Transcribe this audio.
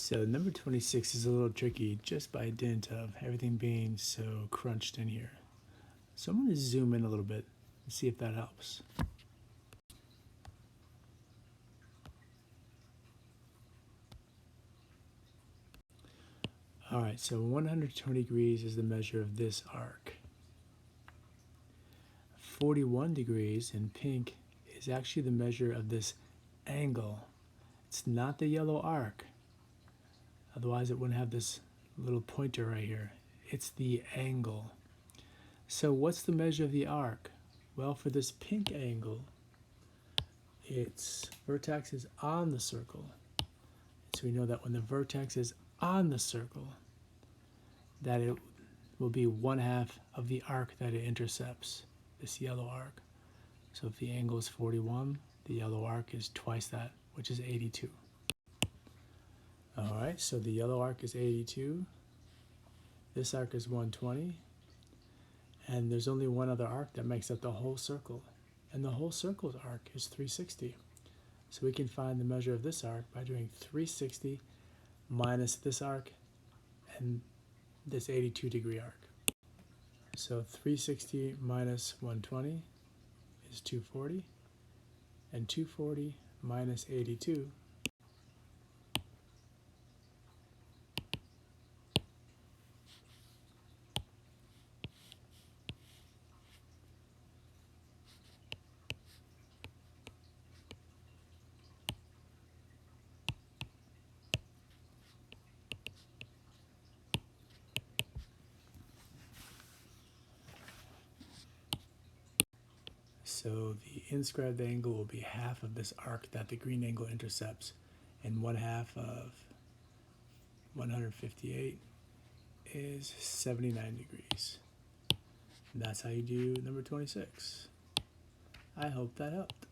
So number 26 is a little tricky just by dint of everything being so crunched in here. So I'm going to zoom in a little bit and see if that helps. All right, so 120 degrees is the measure of this arc. 41 degrees in pink is actually the measure of this angle. It's not the yellow arc. Otherwise it wouldn't have this little pointer right here. It's the angle. So what's the measure of the arc? Well, for this pink angle, its vertex is on the circle. So we know that when the vertex is on the circle, that it will be 1/2 of the arc that it intercepts, this yellow arc. So if the angle is 41, the yellow arc is twice that, which is 82. All right, so the yellow arc is 82. This arc is 120. And there's only one other arc that makes up the whole circle. And the whole circle's arc is 360. So we can find the measure of this arc by doing 360 minus this arc and this 82 degree arc. So 360 minus 120 is 240. And 240 minus 82 . So the inscribed angle will be half of this arc that the green angle intercepts, and 1/2 of 158 is 79 degrees. And that's how you do number 26. I hope that helped.